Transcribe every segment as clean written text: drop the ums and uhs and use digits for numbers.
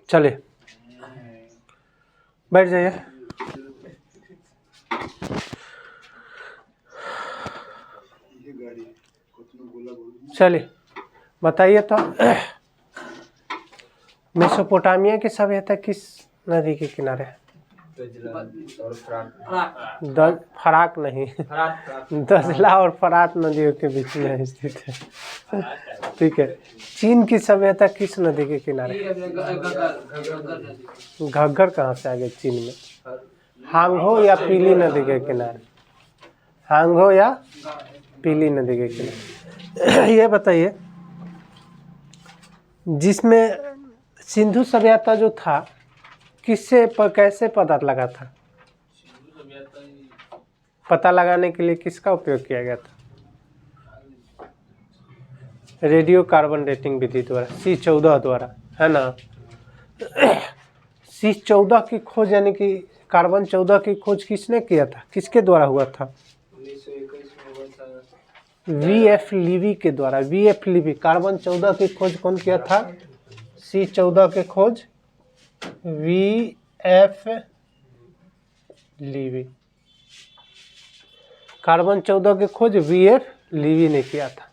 चलिए बैठ जाइए। चलिए बताइए तो मेसोपोटामिया की सभ्यता किस नदी के किनारे है? फराक नहीं, दजला और फरात नदियों के बीच में स्थित है। ठीक है। चीन की सभ्यता किस नदी के किनारे? घग्गर कहाँ से आ गए चीन में? हांगहो या पीली नदी के किनारे? हांगहो या पीली नदी के किनारे। ये बताइए, जिसमें सिंधु सभ्यता जो था किससे कैसे पता लगा था? पता लगाने के लिए किसका उपयोग किया गया था? रेडियो कार्बन डेटिंग विधि द्वारा, C14 द्वारा, है ना। C14 की खोज यानी कि कार्बन 14 की खोज किसने किया था? किसके द्वारा हुआ था? VF लीवी के द्वारा। VF लीवी। कार्बन 14 की खोज कौन किया था? C14 की खोज VF लीवी। कार्बन 14 की खोज VF लीवी ने किया था।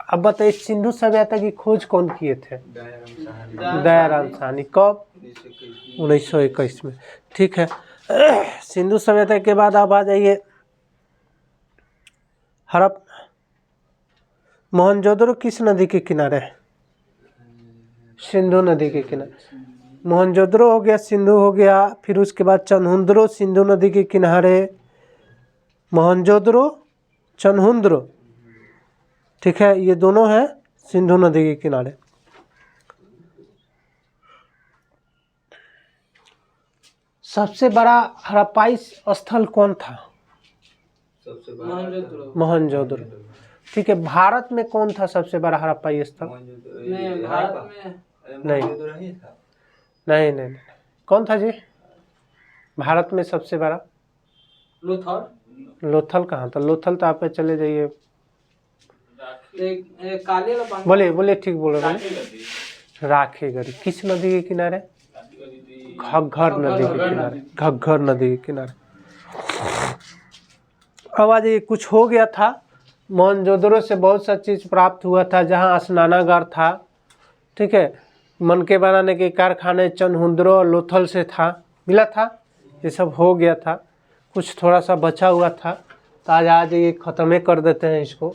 अब बताइए, सिंधु सभ्यता की खोज कौन किए थे? दयाराम साहनी। कब? 1921 में। ठीक है। सिंधु सभ्यता के बाद आप आ जाइए मोहनजोदड़ो किस नदी के किनारे है? सिंधु नदी के किनारे। मोहनजोदड़ो हो गया, सिंधु हो गया, फिर उसके बाद चन्हुंद्रो सिंधु नदी के किनारे। मोहनजोदड़ो, चन्हुंद्रो, ठीक है, ये दोनों हैं सिंधु नदी के किनारे। सबसे बड़ा हड़प्पाई स्थल कौन था? मोहनजोदड़ो। ठीक है। भारत में कौन था सबसे बड़ा हड़प्पाई स्थल? नहीं। कौन था जी भारत में सबसे बड़ा? लोथल कहाँ था? लोथल तो आप चले जाइए। बोले ठीक बोल रहे हैं। राखेगढ़ी। किस नदी के किनारे? घग्गर नदी के किनारे। घग्गर नदी के किनारे। अब आज ये कुछ हो गया था। मोहनजोदड़ो से बहुत सा चीज़ प्राप्त हुआ था, जहाँ स्नानागार था, ठीक है, मनके बनाने के कारखाने चन्हुंद्रो और लोथल से था, मिला था, ये सब हो गया था। कुछ थोड़ा सा बचा हुआ था, तो आज ये ख़त्म कर देते हैं इसको।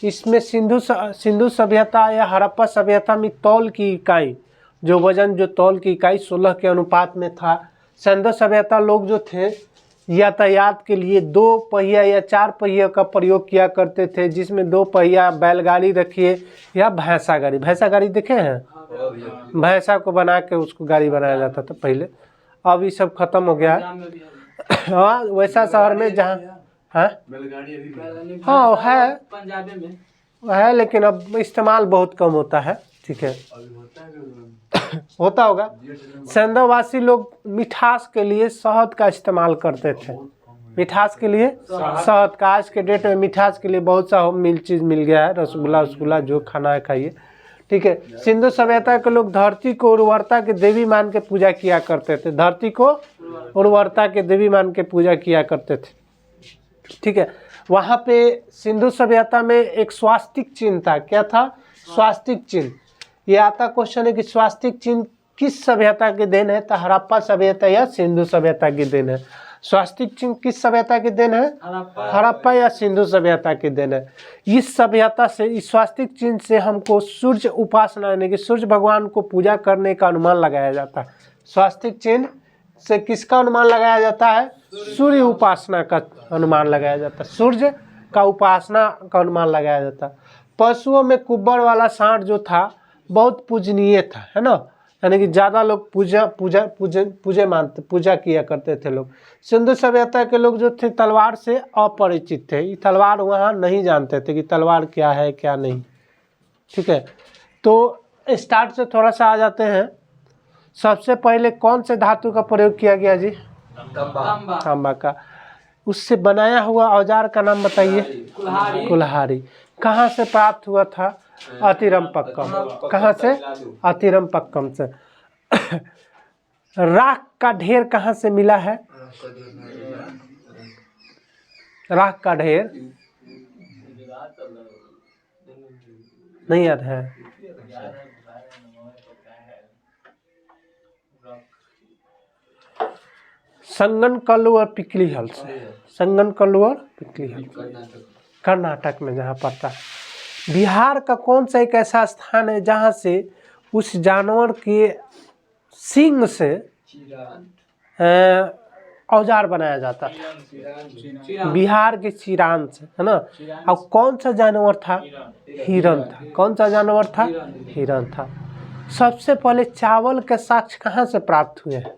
इसमें सिंधु सभ्यता या हड़प्पा सभ्यता में तौल की इकाई, जो वजन, जो तौल की इकाई 16 के अनुपात में था। सिंधु सभ्यता लोग जो थे यातायात के लिए 2 पहिया या 4 पहिया का प्रयोग किया करते थे, जिसमें 2 पहिया बैलगाड़ी रखिए या भैंसा गाड़ी। भैंसा गाड़ी देखे हैं? भैंसा को बना के उसको गाड़ी बनाया जाता था पहले। अब ये सब खत्म हो गया है। हाँ, वैसा शहर में जहाँ है, हाँ है, पंजाब में है, लेकिन अब इस्तेमाल बहुत कम होता है। ठीक है, होता होगा। सिंधुवासी लोग मिठास के लिए शहद का इस्तेमाल करते थे। मिठास के लिए शहद का। आज के डेट में मिठास के लिए बहुत सा चीज़ मिल गया है, रसगुल्ला जो खाना है खाइए। ठीक है। सिंधु सभ्यता के लोग धरती को उर्वरता के देवी मान के पूजा किया करते थे। धरती को उर्वरता के देवी मान के पूजा किया करते थे। ठीक है। वहाँ पे सिंधु सभ्यता में एक स्वास्तिक चिन्ह था। क्या था? स्वास्तिक चिन्ह। ये आता क्वेश्चन है कि स्वास्तिक चिन्ह किस सभ्यता के देन है? तो हड़प्पा सभ्यता या सिंधु सभ्यता की देन है। स्वास्तिक चिन्ह किस सभ्यता की देन है? हड़प्पा या सिंधु सभ्यता की देन है। इस सभ्यता से, इस स्वास्तिक चिन्ह से हमको सूर्य उपासना यानी कि सूर्य भगवान को पूजा करने का अनुमान लगाया जाता है। स्वास्तिक चिन्ह से किसका अनुमान लगाया जाता है? सूर्य उपासना का अनुमान लगाया जाता है। सूर्य का उपासना का अनुमान लगाया जाता है। पशुओं में कुब्बर वाला सांड जो था बहुत पूजनीय था, है ना, यानी कि ज़्यादा लोग पूजा किया करते थे लोग। सिंधु सभ्यता के लोग जो थे तलवार से अपरिचित थे। ये तलवार वहाँ नहीं जानते थे कि तलवार क्या है क्या नहीं। ठीक है। तो स्टार्ट से थोड़ा सा आ जाते हैं। सबसे पहले कौन से धातु का प्रयोग किया गया जी? तांबा का। उससे बनाया हुआ औजार का नाम बताइए। कुल्हाड़ी। कहाँ से प्राप्त हुआ था? अतिरम्पक्कम। कहाँ से? अतिरम्पक्कम से। राख का ढेर कहाँ से मिला है? राख का ढेर नहीं याद है? संगनकल्लू और पिकलीहल से। संगनकल्लू और पिकलीहल कर्नाटक में जहाँ पड़ता है। बिहार का कौन सा एक ऐसा स्थान है जहाँ से उस जानवर के सींग से औजार बनाया जाता था? बिहार के चिरान से, है ना। अब कौन सा जानवर था? हिरन था। कौन सा जानवर था? हिरन था। सबसे पहले चावल के साक्ष्य कहाँ से प्राप्त हुए हैं?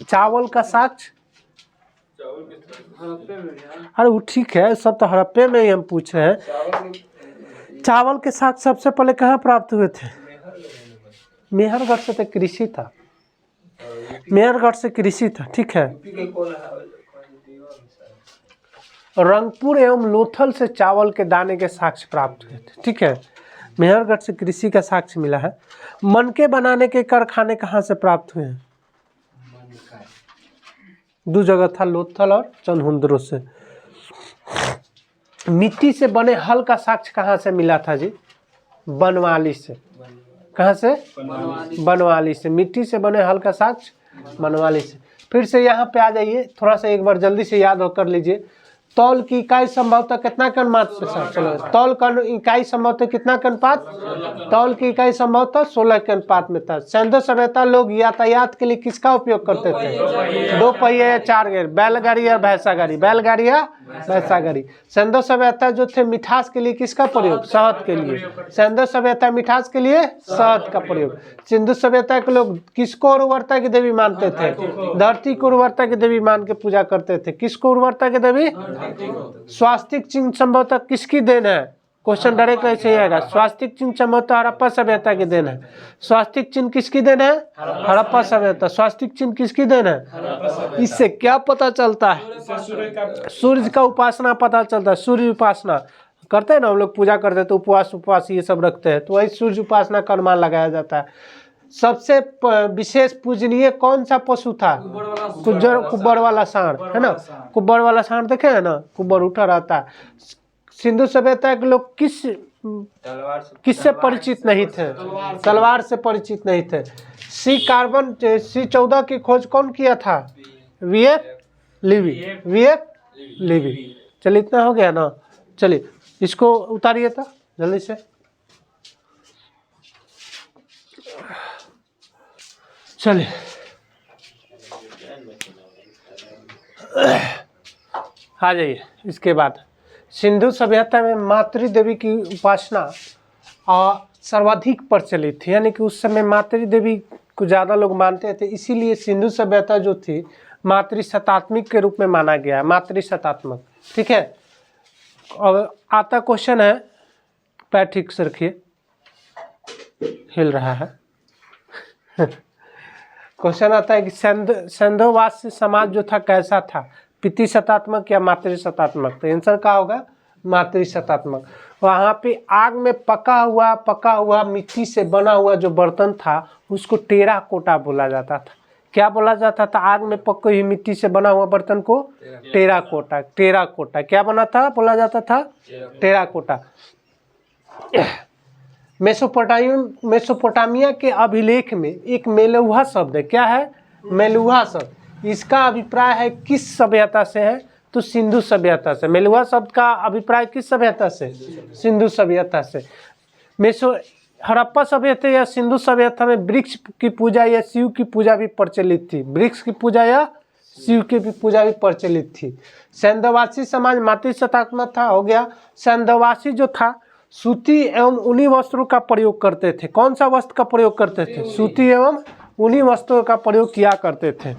चावल का साक्ष्य? अरे वो ठीक है, सब तो हड़प्पे में ही हम पूछ रहे हैं। चावल के साक्ष्य सबसे पहले कहाँ प्राप्त हुए थे? मेहरगढ़ से तो कृषि था। मेहरगढ़ से कृषि था, ठीक है। रंगपुर एवं लोथल से चावल के दाने के साक्ष्य प्राप्त हुए थे, ठीक है। मेहरगढ़ से कृषि का साक्ष्य मिला है। मनके बनाने के कारखाने कहाँ से प्राप्त हुए हैं? दो जगह था, लोथल और चनहुंद्रो से। मिट्टी से बने हल का साक्ष्य कहाँ से मिला था जी? बनवाली से। कहाँ से? बनवाली से। मिट्टी से बने हल का साक्ष्य बनवाली से। फिर से यहाँ पे आ जाइए, थोड़ा सा एक बार जल्दी से याद कर लीजिए। तौल की इकाई संभवतः कितना के अनुपात पे था? चलो, तौल का इकाई संभवतः कितना के अनुपात? तौल की इकाई संभवतः 16 के अनुपात में था। सिंधु सभ्यता लोग यातायात के लिए किसका उपयोग करते थे? 2 पहिए या 4 गेर, बैलगाड़ी या भैंसा गाड़ी। बैलगाड़ी या भैंसा गाड़ी। सिंधु सभ्यता जो थे मिठास के लिए किसका प्रयोग? शहद के लिए। सिंधु सभ्यता मिठास के लिए शहद का प्रयोग। सिंधु सभ्यता के लोग किसको उर्वरता की देवी मानते थे? धरती को उर्वरता की देवी मान के पूजा करते थे। किसको उर्वरता की देवी? स्वास्तिक चिन्ह संभवतः किसकी देन है? क्वेश्चन डायरेक्ट ऐसे ही आएगा। स्वास्तिक चिन्ह संभवतः हड़प्पा सभ्यता की देन है। स्वास्तिक चिन्ह किसकी देन है? हड़प्पा सभ्यता। स्वास्तिक चिन्ह किसकी देन है? इससे क्या पता चलता है? सूर्य का उपासना पता चलता है। सूर्य उपासना करते हैं ना हम लोग, पूजा करते हैं तो उपवास ये सब रखते हैं, तो वही सूर्य उपासना का अनुमान लगाया जाता है। सबसे विशेष पूजनीय कौन सा पशु था? कुब्बर वाला सांड, है ना। कुब्बर वाला सांड देखे है ना, कुब्बर उठा रहता है। सिंधु सभ्यता के लोग किससे परिचित नहीं थे? तलवार से परिचित नहीं थे। C14 की खोज कौन किया था? VF Levi. चलिए, इतना हो गया ना। चलिए इसको उतारिए था जल्दी से। चलिए आ जाइए। इसके बाद सिंधु सभ्यता में मातृ देवी की उपासना सर्वाधिक प्रचलित थी, यानी कि उस समय मातृ देवी को ज़्यादा लोग मानते थे। इसीलिए सिंधु सभ्यता जो थी मातृशतात्मिक के रूप में माना गया है। मातृशतात्मक, ठीक है। अब आता क्वेश्चन है, पैर ठीक से रखिए, हिल रहा है। क्वेश्चन आता है कि सिंधुवासी समाज जो था कैसा था? पितृशतात्मक या मातृशतात्मक? तो आंसर क्या होगा? मातृशतात्मक। वहाँ पे आग में पका हुआ मिट्टी से बना हुआ जो बर्तन था उसको टेराकोटा बोला जाता था। क्या बोला जाता था? आग में पकी हुई मिट्टी से बना हुआ बर्तन को टेराकोटा क्या बना था? बोला जाता था टेराकोटा। मेसोपोटामिया के अभिलेख में एक मेलुहा शब्द है। क्या है? मेलुहा शब्द। इसका अभिप्राय है किस सभ्यता से है? तो सिंधु सभ्यता से। मेलुहा शब्द का अभिप्राय किस सभ्यता से? सिंधु सभ्यता से। हड़प्पा सभ्यता या सिंधु सभ्यता में वृक्ष की पूजा या शिव की पूजा भी प्रचलित थी। वृक्ष की पूजा या शिव की भी पूजा भी प्रचलित थी। सिंधुवासी समाज मातृशतात्मक था, हो गया। सिंधुवासी जो था सूती एवं ऊनी वस्त्रों का प्रयोग करते थे। कौन सा वस्त्र का प्रयोग करते थे? सूती एवं ऊनी वस्त्रों का प्रयोग किया करते थे।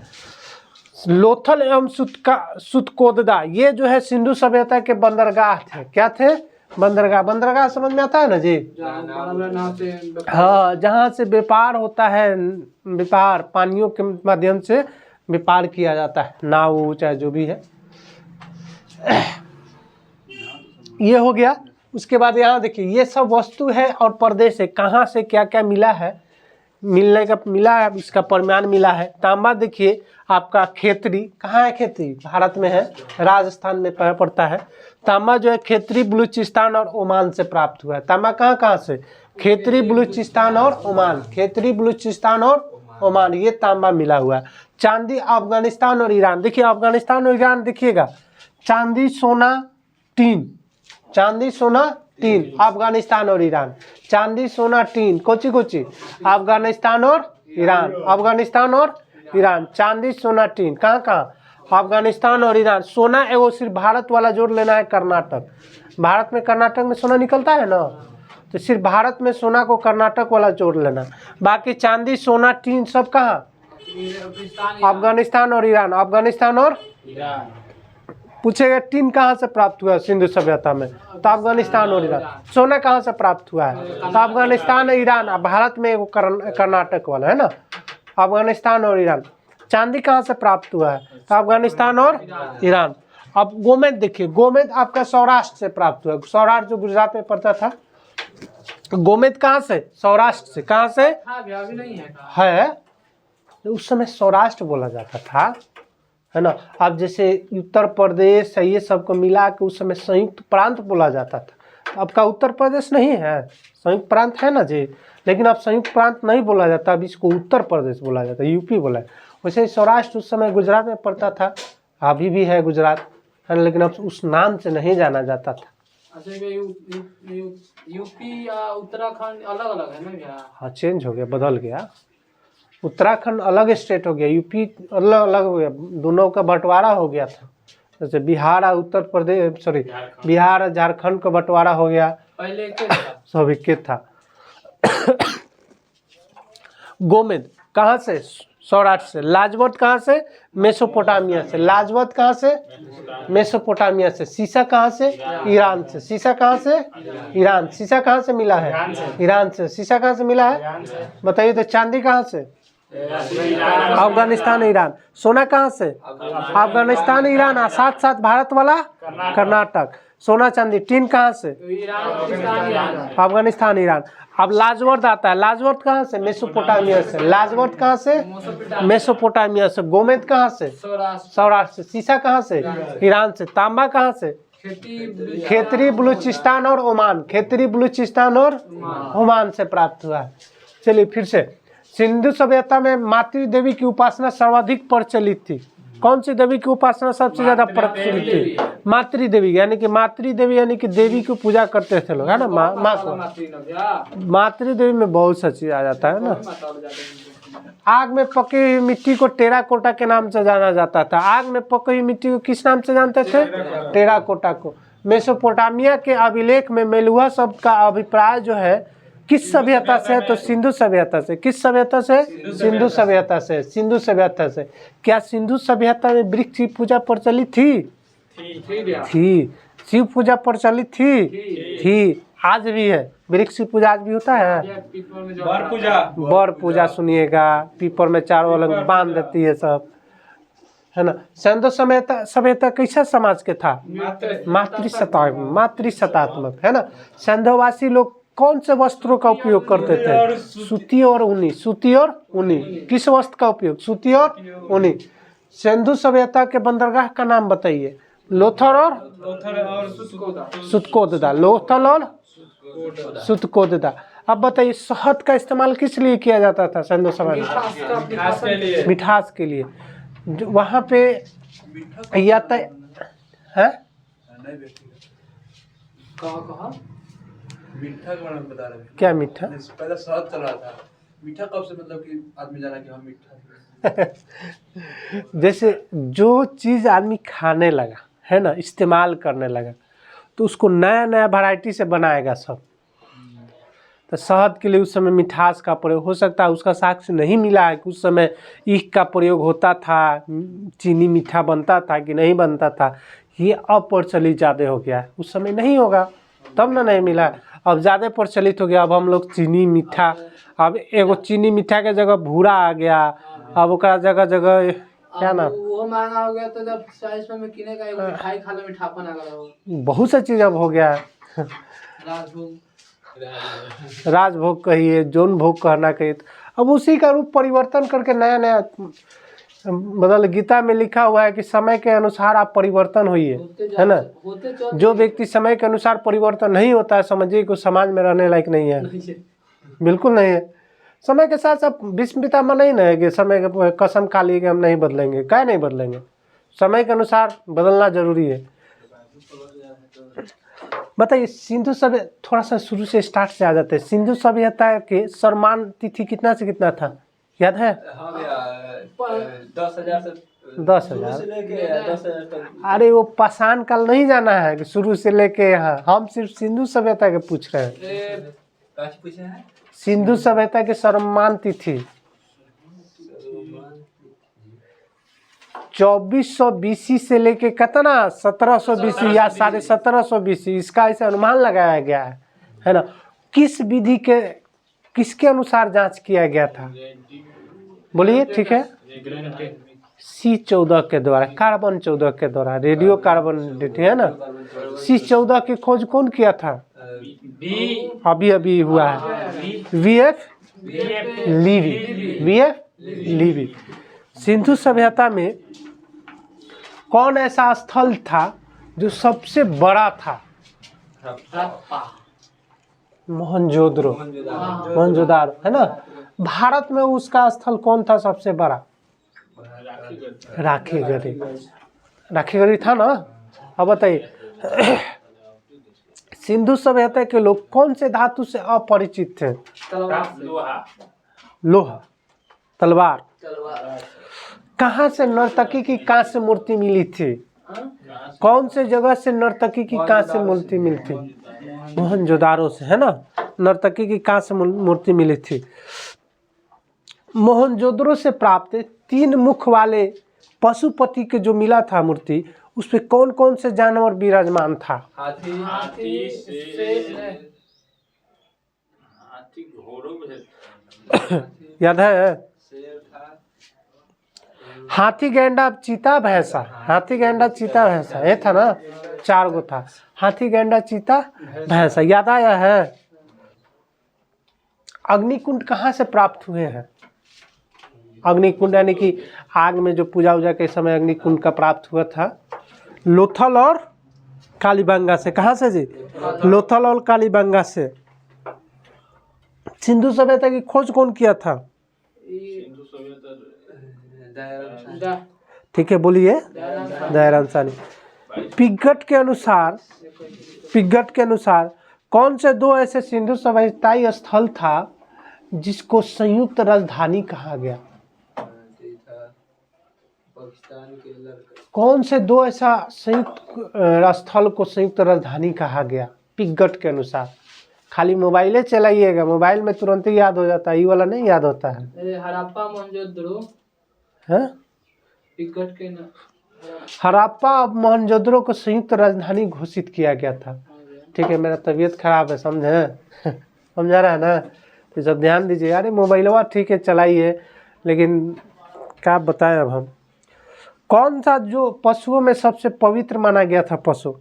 लोथल एवं सुतकोददा ये जो है सिंधु सभ्यता के बंदरगाह थे। क्या थे? बंदरगाह समझ में आता है ना जी? हाँ, जहाँ से व्यापार होता है, व्यापार पानियों के माध्यम से व्यापार किया जाता है, नाव चाहे जो भी है। ये हो गया। उसके बाद यहाँ देखिए ये सब वस्तु है और प्रदेश है, कहाँ से क्या क्या मिला है, मिला है, इसका परिमाण मिला है। तांबा देखिए आपका खेतरी, कहाँ है खेतरी, भारत में है, राजस्थान में पड़ता है। तांबा जो है खेतरी, बलूचिस्तान और ओमान से प्राप्त हुआ है। तांबा कहाँ कहाँ से, खेतरी, बलूचिस्तान और ओमान, खेतरी, बलूचिस्तान और ओमान, ये तांबा मिला हुआ है। चांदी अफगानिस्तान और ईरान, देखिए अफगानिस्तान और ईरान देखिएगा, चांदी सोना टीन, चांदी सोना टीन, अफगानिस्तान और ईरान, चांदी सोना टीन, कोची कोची, अफगानिस्तान और ईरान, अफगानिस्तान और ईरान, चांदी सोना टीन, कहाँ कहाँ, अफगानिस्तान और ईरान। सोना एगो सिर्फ भारत वाला जोड़ लेना है, कर्नाटक, भारत में कर्नाटक में सोना निकलता है ना, तो सिर्फ भारत में सोना को कर्नाटक वाला जोड़ लेना। बाकी चांदी सोना टीन सब कहाँ, अफगानिस्तान और ईरान, अफगानिस्तान और पूछेगा टीन कहाँ से प्राप्त हुआ है सिंधु सभ्यता में, तो अफगानिस्तान और ईरान। सोना कहाँ से प्राप्त हुआ है, तो अफगानिस्तान, ईरान, भारत में वो कर्नाटक वाला है ना, अफगानिस्तान और ईरान। चांदी कहाँ से प्राप्त हुआ है, तो अफगानिस्तान और ईरान। अब गोमेद देखिए, गोमेद आपका सौराष्ट्र से प्राप्त हुआ है, सौराष्ट्र जो गुजरात में पड़ता था। गोमेद कहाँ से, सौराष्ट्र से, कहाँ से है, उस समय सौराष्ट्र बोला जाता था, है ना। अब जैसे उत्तर प्रदेश ये सब को मिला के उस समय संयुक्त प्रांत बोला जाता था। अब का उत्तर प्रदेश नहीं है, संयुक्त प्रांत है ना जी, लेकिन अब संयुक्त प्रांत नहीं बोला जाता, अब इसको उत्तर प्रदेश बोला जाता है, यूपी बोला है। वैसे सौराष्ट्र उस समय गुजरात में पड़ता था, अभी भी है गुजरात, है ना, लेकिन अब उस नाम से नहीं जाना जाता था। अच्छा, यूपी या उत्तराखंड अलग अलग है ना क्या? हाँ, चेंज हो गया, बदल गया। उत्तराखंड अलग स्टेट हो गया, यूपी अलग अलग हो गया, दोनों का बंटवारा हो गया था। जैसे बिहार और उत्तर प्रदेश, सॉरी, बिहार और झारखंड का बंटवारा हो गया, पहले सब एक था। गोमेद कहाँ से, सौराष्ट्र से। लाजवत कहाँ से, मेसोपोटामिया से। लाजवत कहाँ से, मेसोपोटामिया से। सीसा कहाँ से, ईरान से। सीसा कहाँ से, ईरान। सीसा कहाँ से मिला है, ईरान से। सीसा कहाँ से मिला है बताइए तो। चांदी कहाँ से, अफगानिस्तान, ईरान। सोना कहाँ से, अफगानिस्तान, ईरान, साथ साथ भारत वाला कर्नाटक। सोना चांदी। टीन कहाँ से, अफगानिस्तान, ईरान। अब लाजवर्द आता है, लाजवर्द कहाँ से, मेसोपोटामिया से। लाजवर्द कहाँ से, मेसोपोटामिया से। गोमेद कहाँ से, सौराष्ट्र से। सीसा कहाँ से, ईरान से। तांबा कहाँ से, खेतरी, बलूचिस्तान और ओमान। खेतरी, बलूचिस्तान और ओमान से प्राप्त हुआ है। चलिए फिर से, सिंधु सभ्यता में मातृ देवी की उपासना सर्वाधिक प्रचलित थी। कौन सी देवी की उपासना सबसे ज्यादा प्रचलित थी, मातृ देवी, यानी कि मातृ देवी यानी कि देवी की पूजा करते थे लोग, है ना, माँ को। मातृ देवी में बहुत सा चीज आ जाता है ना। आग में पकी हुई मिट्टी को टेराकोटा के नाम से जाना जाता था। आग में पकी हुई मिट्टी को किस नाम से जानते थे, टेराकोटा को। मेसोपोटामिया के अभिलेख में मेलुहा शब्द का अभिप्राय जो है किस सभ्यता से है, तो सिंधु सभ्यता से। किस सभ्यता से, सिंधु सभ्यता से। सिंधु सभ्यता से। क्या सिंधु सभ्यता में वृक्ष की पूजा प्रचलित थी? थी। शिव पूजा प्रचलित थी। आज भी है, वृक्ष की पूजा आज भी होता है। बर पूजा सुनिएगा, पीपर में चारों अलग बांध देती है सब, है ना। सिंधु सभ्यता कैसा समाज के था, मातृसत्तात्मक, है ना। सिंधुवासी लोग कौन से वस्त्रों का उपयोग करते थे, सूती और ऊनी। सूती और ऊनी। किस वस्त्र का उपयोग, सूती और ऊनी। सिंधु सभ्यता के बंदरगाह का नाम बताइए, लोथल और सुतकोदा। लोथल और सुतकोदा। अब बताइए शहद का इस्तेमाल किस लिए किया जाता था सिंधु सभ्यता, मिठास के लिए। वहाँ पे या है मीठा के बारे में बता रहे थे। क्या मीठा, पहले शहद चल रहा था, मीठा कब से, मतलब कि आदमी जाना कि हम मीठा जैसे जो चीज आदमी खाने लगा, है ना, इस्तेमाल करने लगा, तो उसको नया नया वैरायटी से बनाएगा सब। तो शहद के लिए उस समय मिठास का प्रयोग, हो सकता है उसका साक्ष्य नहीं मिला है कि उस समय ईख का प्रयोग होता था, चीनी मीठा बनता था कि नहीं बनता था। ये अब प्रचलित ज़्यादा हो गया है, उस समय नहीं होगा तब ना नहीं मिला। अब ज़्यादा प्रचलित हो गया। अब हम लोग चीनी मीठा, अब एगो चीनी मीठा के जगह भूरा आ गया, अब ओकरा जगह जगह क्या नाम? वो महंगा हो गया तो जब 40 में किने का एक मिठाई खा लो मीठापन आ गया हो। बहुत सा चीज़ अब हो गया है। राजभोग राजभोग कहिए, जौन भोग कहना कहिए, अब उसी का रूप परिवर्तन करके नया नया बदल। गीता में लिखा हुआ है कि समय के अनुसार आप परिवर्तन होइए, है ना। होते चल जो व्यक्ति समय के अनुसार परिवर्तन नहीं होता है, समझिए कि समाज में रहने लायक नहीं है, बिल्कुल नहीं है। समय के साथ साथ भीष्म पितामह नहीं ना है कि समय के कसम खा लिए कि हम नहीं बदलेंगे, क्या नहीं बदलेंगे, समय के अनुसार बदलना जरूरी है। बताइए, सिंधु सभ्यता, थोड़ा सा शुरू से स्टार्ट से आ जाते हैं। सिंधु सभ्यता के सम्मान तिथि कितना से कितना था, याद है? हाँ भैया 10,000 से 10,000। लेके 10,000 तक। अरे वो पाषाण काल नहीं जाना है कि शुरू से लेके यहाँ, हम सिर्फ सिंधु सभ्यता के पूछ रहे हैं। काची पूछे हैं? सिंधु सभ्यता के सम्मान तिथि 2400 BC से लेके कितना 1700 BC या 1750 BC, इसका ऐसे अनुमान लगाया गया है ना। किस विधि के, किसके अनुसार जांच किया गया था, बोलिए? ठीक है, C14 के द्वारा, कार्बन 14 के द्वारा, रेडियो कार्बन डेटिंग, है ना। C14 की खोज कौन किया था? अभी अभी हुआ है, VF लीवी। सिंधु सभ्यता में कौन ऐसा स्थल था जो सबसे बड़ा था? मोहनजोदड़ो, है ना। भारत में उसका स्थल कौन था सबसे बड़ा? राखीगढ़ी था ना। अब बताइए, सिंधु सभ्यता के लोग कौन से धातु से अपरिचित थे? लोहा, तलवार। कहाँ से नर्तकी की कांस्य मूर्ति मिली थी? कौन से जगह से नर्तकी की कांस्य मूर्ति मिली थी? मोहनजोदारो से, है ना, नर्तकी की कांस्य मूर्ति मिली थी। मोहनजोदड़ो से प्राप्त 3 मुख वाले पशुपति के जो मिला था मूर्ति, उस पे कौन कौन से जानवर विराजमान था? हाथी याद है? हाथी, गैंडा, चीता, भैंसा। हाथी, गैंडा, चीता, भैंसा, ये था ना, 4 गो था। हाथी, गैंडा, चीता, भैंसा, याद आया है? अग्निकुंड कहाँ से प्राप्त हुए हैं? अग्निकुंड यानी कि आग में जो पूजा उजा के समय अग्निकुंड का प्राप्त हुआ था, लोथल और कालीबंगा से। कहाँ से जी? लोथल और कालीबंगा से। सिंधु सभ्यता की खोज कौन किया था? ठीक है, बोलिए। दयाराम साहनी। पिगट के अनुसार कौन से 2 ऐसे सिंधु सभ्यताई स्थल था जिसको संयुक्त राजधानी कहा गया? कौन से 2 ऐसा संयुक्त स्थल को संयुक्त राजधानी कहा गया पिगट के अनुसार? खाली मोबाइले चलाइएगा, मोबाइल में तुरंत ही याद हो जाता है, ये वाला नहीं याद होता है। हड़प्पा मोहनजोदड़ो है, पिगट के ना। हड़प्पा और मोहनजोदड़ो को संयुक्त राजधानी घोषित किया गया था। ठीक है, मेरा तबीयत खराब है, समझे? समझा रहा है ना, तो सब ध्यान दीजिए। अरे मोबाइलवा ठीक है चलाइए, लेकिन क्या बताएं अब हम। कौन सा जो पशुओं में सबसे पवित्र माना गया था पशु?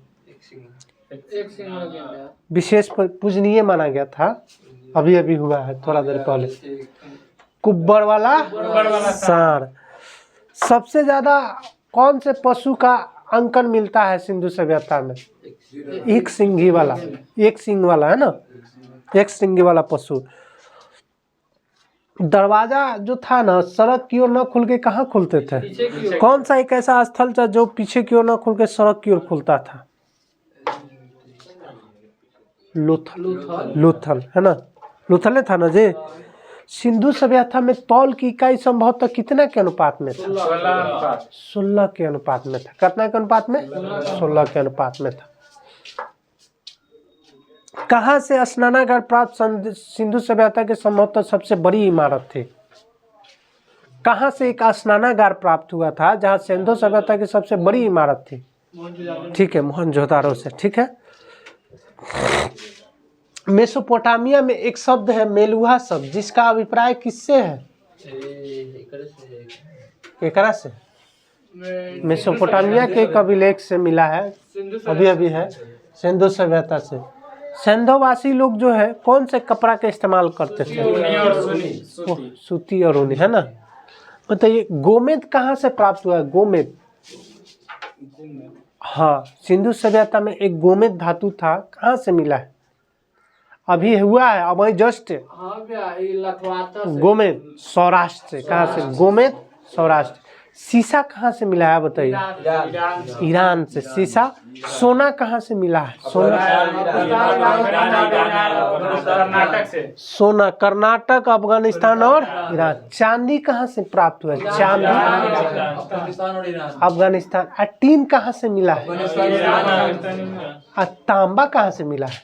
एक सिंह वाला गेंडा। विशेष पूजनीय माना गया था, अभी अभी हुआ है थोड़ा देर पहले। कुब्बड़ वाला सांड। सबसे ज्यादा कौन से पशु का अंकन मिलता है सिंधु सभ्यता में? एक सिंगी वाला, एक सिंग वाला, है ना, एक सिंगी वाला पशु। दरवाजा जो था ना, सड़क की ओर न खुल के कहाँ खुलते थे? कौन सा एक ऐसा स्थल था जो पीछे की ओर न खुल के सड़क की ओर खुलता था? लोथल, है ना, लोथल था ना जी। सिंधु सभ्यता में तौल की इकाई संभवतः कितना के अनुपात में था? 16 के अनुपात में था। कितना के अनुपात में? 16 के अनुपात में था। कहाँ से स्नानागार प्राप्त सिंधु सभ्यता के संभवतः सबसे बड़ी इमारत थी? कहाँ से एक स्नानागार प्राप्त हुआ था जहाँ सिंधु सभ्यता की सबसे बड़ी इमारत थी? ठीक है, मोहनजोदारो से। ठीक है। मेसोपोटामिया में एक शब्द है मेलुहा शब्द, जिसका अभिप्राय किससे है? एकरा से। मेसोपोटामिया के एक अभिलेख से मिला है, अभी है, सिंधु सभ्यता से। सिंधुवासी लोग जो है कौन से कपड़ा का इस्तेमाल करते थे? सूती और ऊनी, है ना। बताइए गोमेद कहाँ से प्राप्त हुआ है? गोमेद, हाँ, सिंधु सभ्यता में एक गोमेद धातु था, कहाँ से मिला है? अभी हुआ है, अब जस्ट गोमेद सौराष्ट्र से। कहाँ से? गोमेद सौराष्ट्र। शीशा कहाँ से मिला है बताइए? ईरान से। शीशा। सोना कहाँ से मिला है? सोना कर्नाटक से। सोना कर्नाटक, अफगानिस्तान और ईरान। चांदी कहाँ से प्राप्त हुआ है? चांदी अफगानिस्तान और ईरान। अफगानिस्तान। टीन कहाँ से मिला है? तांबा कहाँ से मिला है?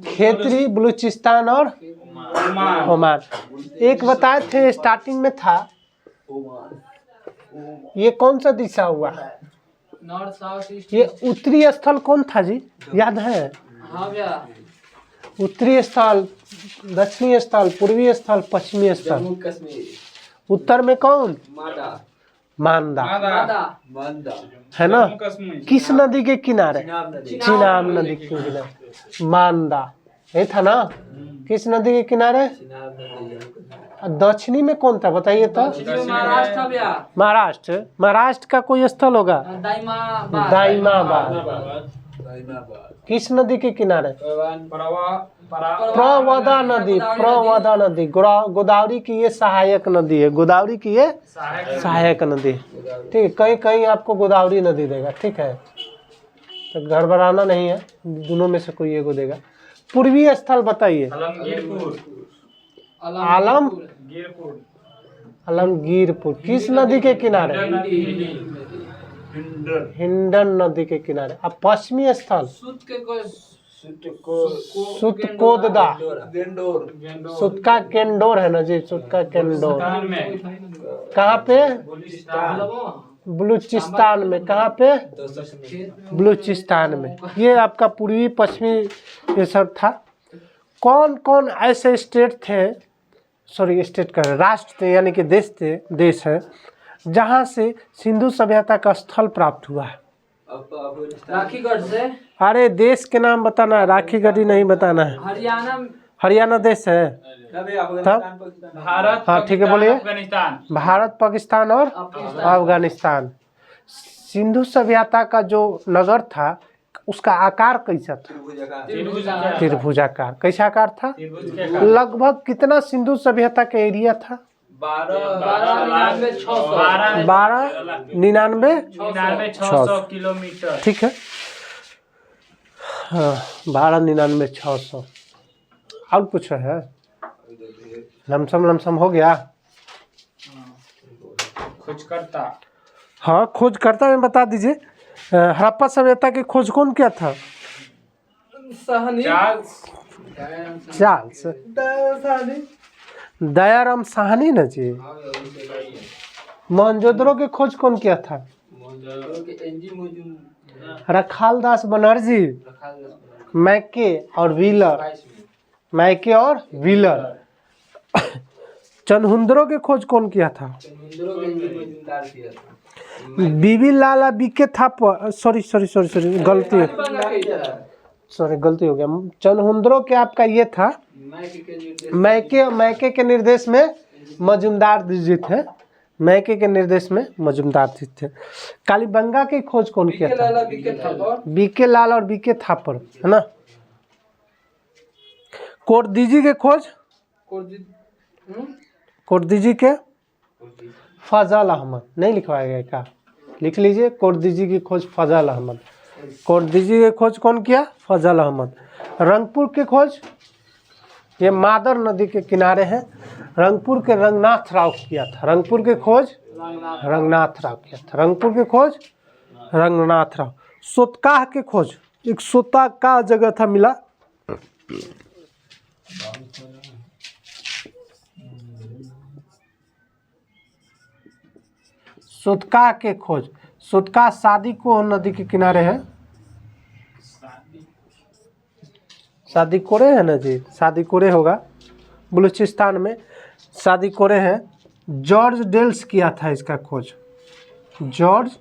खेतरी, बलूचिस्तान और ओमान। एक बताए थे स्टार्टिंग में था, ये कौन सा दिशा हुआ? North south east. ये उत्तरी स्थल कौन था जी, याद है? हाँ भैया, उत्तरी स्थल, दक्षिणी स्थल, पूर्वी स्थल, पश्चिमी स्थल। उत्तर में कौन? मांदा, है ना। किस नदी के किनारे? चिनाब नदी के किनारे मांदा, ये था ना। किस नदी के किनारे? दक्षिणी में कौन था बताइए तो? महाराष्ट्र भैया। महाराष्ट्र। महाराष्ट्र का कोई स्थल होगा? दाइमाबाद। किस नदी के किनारे? प्रवदा नदी। प्रवदा नदी गोदावरी की ये सहायक नदी है। गोदावरी की ये सहायक नदी है, ठीक है। कहीं कहीं आपको गोदावरी नदी देगा, ठीक है, तो गड़बड़ाना नहीं है, दोनों में से कोई एक को देगा। पूर्वी स्थल बताइए। आलमगीरपुर। किस नदी के किनारे? हिंडन नदी के किनारे। अब पश्चिमी स्थल? सुतकोदा। सुत का केंडोर है ना जी, सुत का केंडोर। कहाँ पे? बलूचिस्तान में। कहाँ पे? बलूचिस्तान में। ये आपका पूर्वी पश्चिमी ये सब था। कौन कौन ऐसे स्टेट थे, सॉरी स्टेट का राष्ट्र थे, यानी कि देश है जहाँ से सिंधु सभ्यता का स्थल प्राप्त हुआ है? राखीगढ़ से। अरे देश के नाम बताना है, राखीगढ़ी नहीं बताना है। हरियाणा देश है तब। भारत, हाँ ठीक है, बोलिए। अफगानिस्तान। भारत, पाकिस्तान और अफगानिस्तान। सिंधु सभ्यता का जो नगर था उसका आकार कैसा था? त्रिभुजाकार। कैसा आकार था? लगभग कितना सिंधु सभ्यता का एरिया था? 12,99,600 किलोमीटर, ठीक है। हाँ 12,99,600। और कुछ है? लमसम हो गया। खोज करता। हाँ खोज करता में बता दीजिए। हड़प्पा सभ्यता की खोज कौन किया था? चार्ल्स दयाराम साहनी ना जी। मोहनजोदड़ो की खोज कौन किया था? रखालदास बनर्जी। मैके और व्हीलर। चनहुंदरो की खोज कौन किया था? बीबी लाला बीके था। सॉरी गलती हो गया। चनहुंदरो के आपका ये था, मैके के निर्देश में मजुमदार जी थे। मैके के निर्देश में मजुमदार जी थे। कालीबंगा की खोज कौन किया था? बीके लाल और बीके थापर, है ना। कोटदीजी के खोज? कोटदीजी के फजल अहमद। नहीं लिखवाया गया क्या? लिख लीजिए। कोटदीजी की खोज फजल अहमद। कोटदीजी की खोज कौन किया? फजल अहमद। रंगपुर की खोज? ये मादर नदी के किनारे है। रंगपुर के रंगनाथ राव किया था। रंगपुर की खोज रंगनाथ राव किया था। रंगपुर की खोज रंगनाथ राव। सोतकाह की खोज? एक सोतकाह जगह था मिला। सोतकाह के खोज। सोतकाह शादी को नदी के किनारे है। शादी कोरे है ना जी, शादी कोरे होगा बलूचिस्तान में। शादी कोरे हैं। जॉर्ज डेल्स किया था इसका खोज, जॉर्ज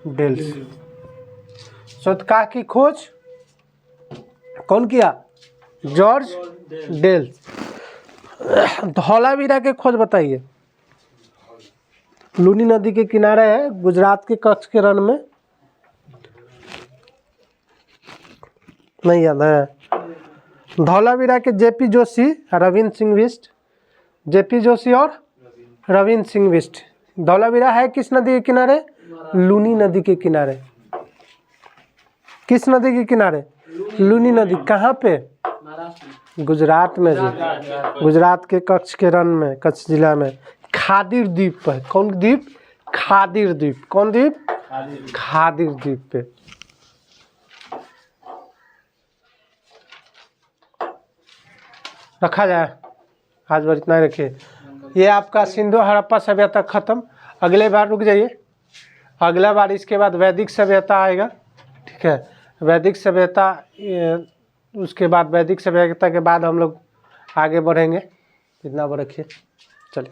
डेल्स। शोधकार की खोज कौन किया? George dells. धौलावीरा के खोज बताइए। लूनी नदी के किनारे है, गुजरात के कच्छ के रण में। नहीं याद है? धौलावीरा के जेपी जोशी, रविंद्र सिंह बिष्ट। जेपी जोशी और रविंद्र सिंह बिष्ट। धौलावीरा है किस नदी के किनारे? लूनी नदी के किनारे। किस नदी के किनारे? लूनी नदी। कहाँ पे? महाराष्ट्र गुजरात में जी, गुजरात के कच्छ के रण में, कच्छ जिला में। खादिर द्वीप पर। कौन द्वीप? खादिर द्वीप। कौन द्वीप? खादिर द्वीप पे। रखा जाए, आज बार इतना ही रखिए। ये आपका सिंधु हड़प्पा सभ्यता खत्म। अगले बार रुक जाइए, अगला बार इसके बाद वैदिक सभ्यता आएगा। ठीक है, वैदिक सभ्यता, उसके बाद वैदिक सभ्यता के बाद हम लोग आगे बढ़ेंगे। इतना बार रखिए, चलिए।